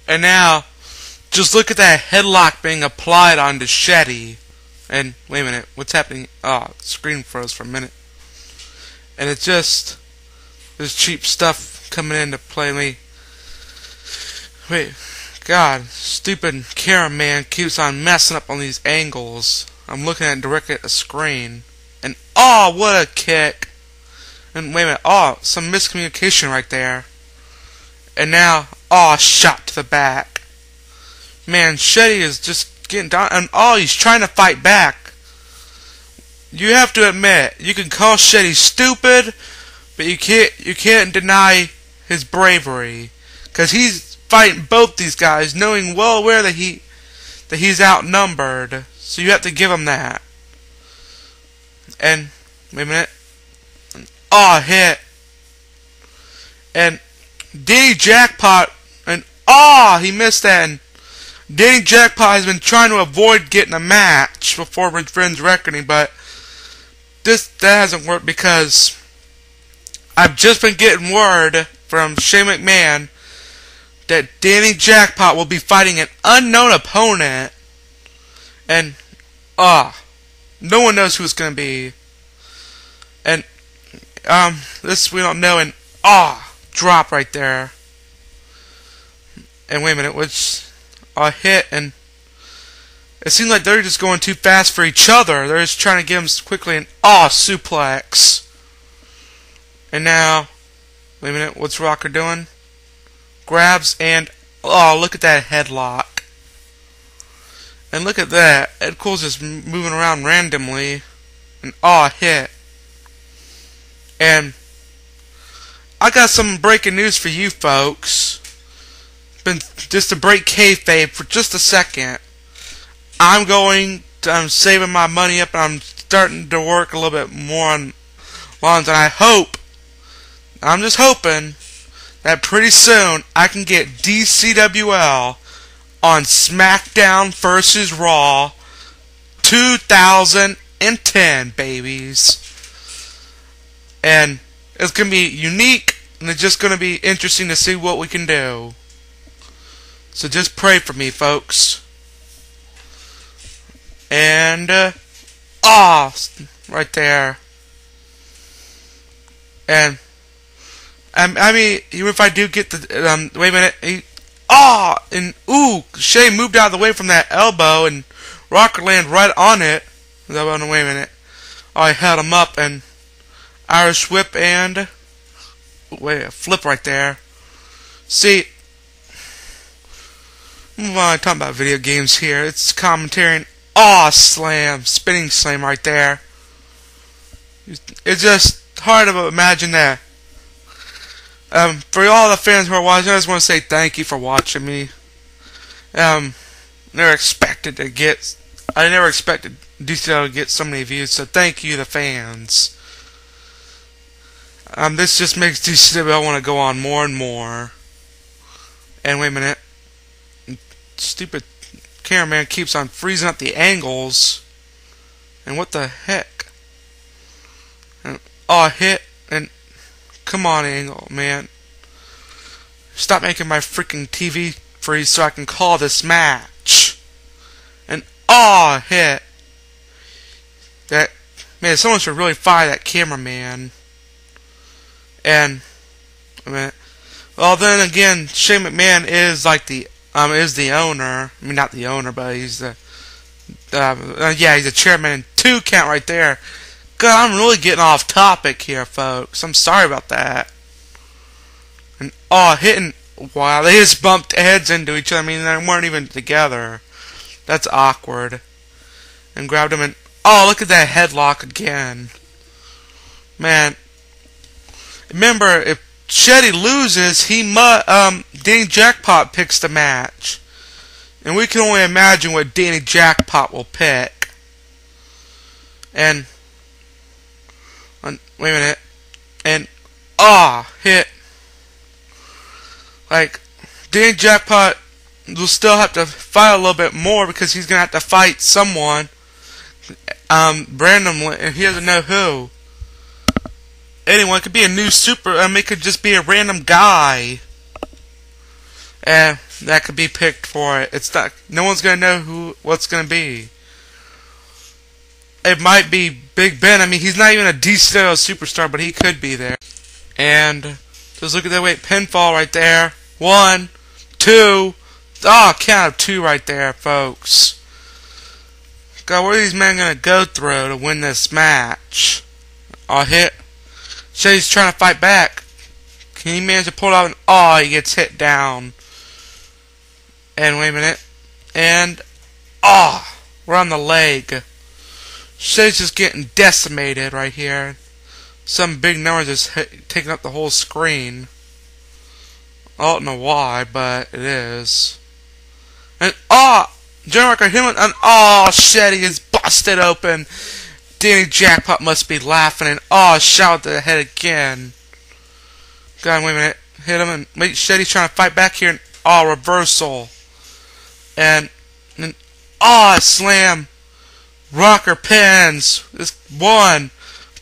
And now, just look at that headlock being applied onto Shetty. And, wait a minute, what's happening? Oh, screen froze for a minute. And it's just, there's cheap stuff coming into play. Wait, God, stupid cameraman keeps on messing up on these angles. I'm looking at directly at the screen. And, oh, what a kick. And, wait a minute, oh, some miscommunication right there. And now, oh, shot to the back. Man, Shetty is just getting down, and oh, he's trying to fight back. You have to admit, you can call Shetty stupid, but you can't deny his bravery, because he's fighting both these guys, knowing well aware that he's outnumbered. So you have to give him that. And wait a minute, oh, hit, and Danny Jackpot, and oh, he missed that. And Danny Jackpot has been trying to avoid getting a match before Revenge Reckoning, but that hasn't worked because I've just been getting word from Shane McMahon that Danny Jackpot will be fighting an unknown opponent, and no one knows who it's going to be. And this we don't know, and drop right there. And wait a minute, which a hit, and it seems like they're just going too fast for each other. They're just trying to get him quickly, and suplex. And now, wait a minute, what's Rocker doing? Grabs, and look at that headlock. And look at that, Ed Cool's just moving around randomly, and hit. And I got some breaking news for you folks. Just to break kayfabe for just a second, I'm saving my money up, and I'm starting to work a little bit more on lawns, and I'm just hoping that pretty soon I can get DCWL on SmackDown vs. Raw 2010, babies. And it's going to be unique, and it's just going to be interesting to see what we can do. So just pray for me, folks. And, right there. And, I mean, even if I do get the, wait a minute, Shay moved out of the way from that elbow, and Rocker landed right on it. Wait a minute. I held him up, and Irish whip, and, wait, a flip right there. See, I'm talking about video games here. It's commentary, and slam, spinning slam right there. It's just hard to imagine that. For all the fans who are watching, I just want to say thank you for watching me. I never expected DCL to get so many views, so thank you, the fans. This just makes DCWL want to go on more and more. And wait a minute. Stupid cameraman keeps on freezing up the angles. And what the heck? And, hit. And come on, angle, man. Stop making my freaking TV freeze so I can call this match. And hit. That, man, someone should really fire that cameraman. And well, then again, Shane McMahon is like the owner. I mean, not the owner, but he's the he's the chairman. And 2 count right there. God, I'm really getting off topic here, folks. I'm sorry about that. And hitting. Wow, they just bumped heads into each other. I mean, they weren't even together. That's awkward. And grabbed him, and look at that headlock again. Man. Remember, if Shetty loses, Danny Jackpot picks the match. And we can only imagine what Danny Jackpot will pick. And, wait a minute. And, hit. Like, Danny Jackpot will still have to fight a little bit more because he's going to have to fight someone randomly, and he doesn't know who. Anyone, it could be a new it could just be a random guy. and that could be picked for it. It's not. No one's gonna know what's gonna be. It might be Big Ben. I mean, he's not even a DCWL superstar, but he could be there. And just look at that pinfall right there. 1, 2. Oh, count of 2 right there, folks. God, what are these men gonna go through to win this match? Oh, hit. Shay's trying to fight back. Can he manage to pull it out? Oh, he gets hit down. And wait a minute. And we're on the leg. Shay's just getting decimated right here. Some big number just taking up the whole screen. I don't know why, but it is. And General Record hit him, and shit, he is busted open. Danny Jackpot must be laughing, and shot to the head again. God, wait a minute. Hit him, and wait, shit, he's trying to fight back here, and reversal. And slam. Rocker pins. This 1,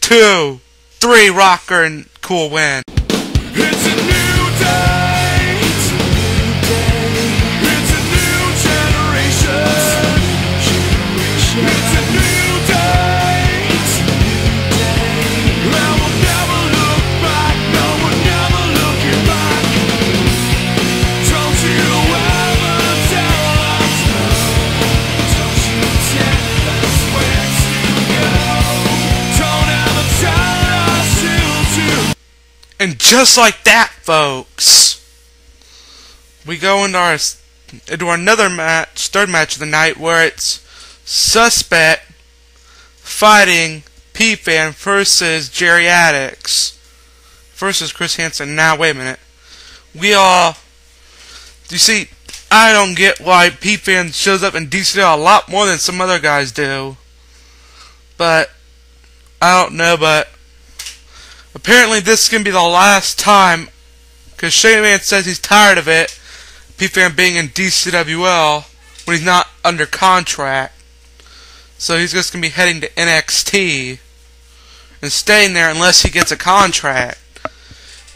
2, 3 Rocker, and cool win. It's a new day. It's a new day. It's a new generation. It's a new day. It's a new day. And we'll never look back. No, we're never looking back. Don't you ever tell us no. Don't you tell us where to go. Don't ever tell us who to. And just like that, folks, we go into another match, third match of the night, where it's Suspect fighting P-Fan versus Jerry Addicts versus Chris Hansen. Now, wait a minute. You see, I don't get why P-Fan shows up in DCWL a lot more than some other guys do. But, I don't know, but apparently this is going to be the last time, because Shayman says he's tired of it, P-Fan being in DCWL when he's not under contract. So he's just going to be heading to NXT and staying there unless he gets a contract.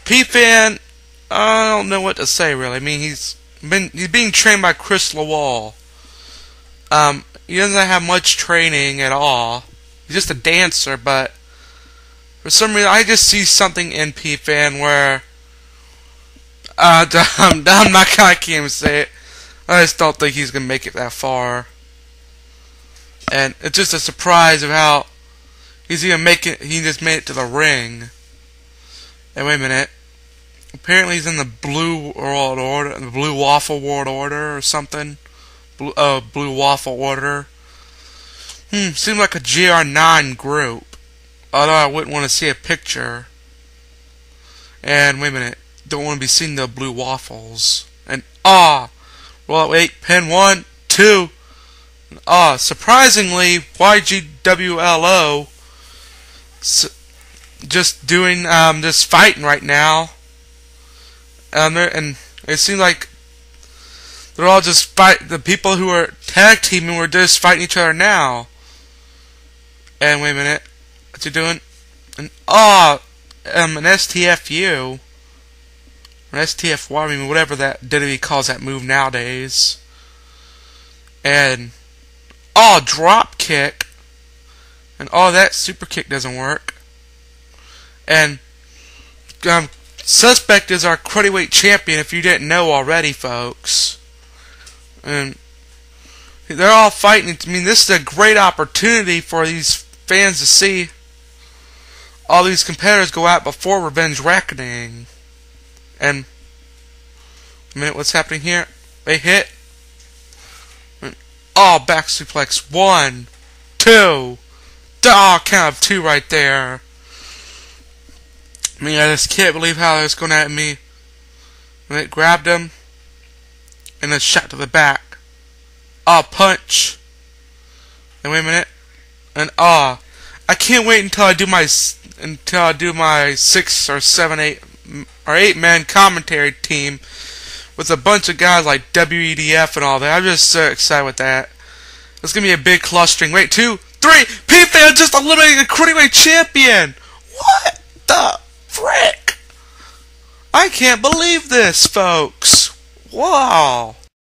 P-Fan, I don't know what to say really. I mean, he's being trained by Chris Lawal. He doesn't have much training at all. He's just a dancer, but for some reason, I just see something in P-Fan where I can't even say it. I just don't think he's gonna make it that far, and it's just a surprise of how he's even making. He just made it to the ring. And wait a minute, apparently he's in the Blue World Order, the Blue Waffle World Order or something. Blue Waffle Order. Seems like a GR9 group. Although I wouldn't want to see a picture. And wait a minute. Don't want to be seeing the blue waffles. And well, wait. Pin 1, 2. Surprisingly, YGWLO just doing just fighting right now. And it seems like they're all just the people who are tag teaming were just fighting each other now. And wait a minute. What's he doing? And an STFU. Or STFY, I mean, whatever that WWE calls that move nowadays. And drop kick. And that super kick doesn't work. And Suspect is our cruiserweight champion, if you didn't know already, folks. And they're all fighting. I mean, this is a great opportunity for these fans to see all these competitors go out before Revenge Reckoning. And a minute, what's happening here? They hit. And, back suplex. 1, 2. Count of 2 right there. I mean, I just can't believe how they're going at me. And it grabbed him. And then shot to the back. Punch. And wait a minute. And I can't wait until I do my 6 or 7, 8 or 8 man commentary team with a bunch of guys like WEDF and all that. I'm just so excited with that. It's gonna be a big clustering. Wait, 2, 3. P-Fan just eliminating the cruiserweight champion. What the frick? I can't believe this, folks. Wow.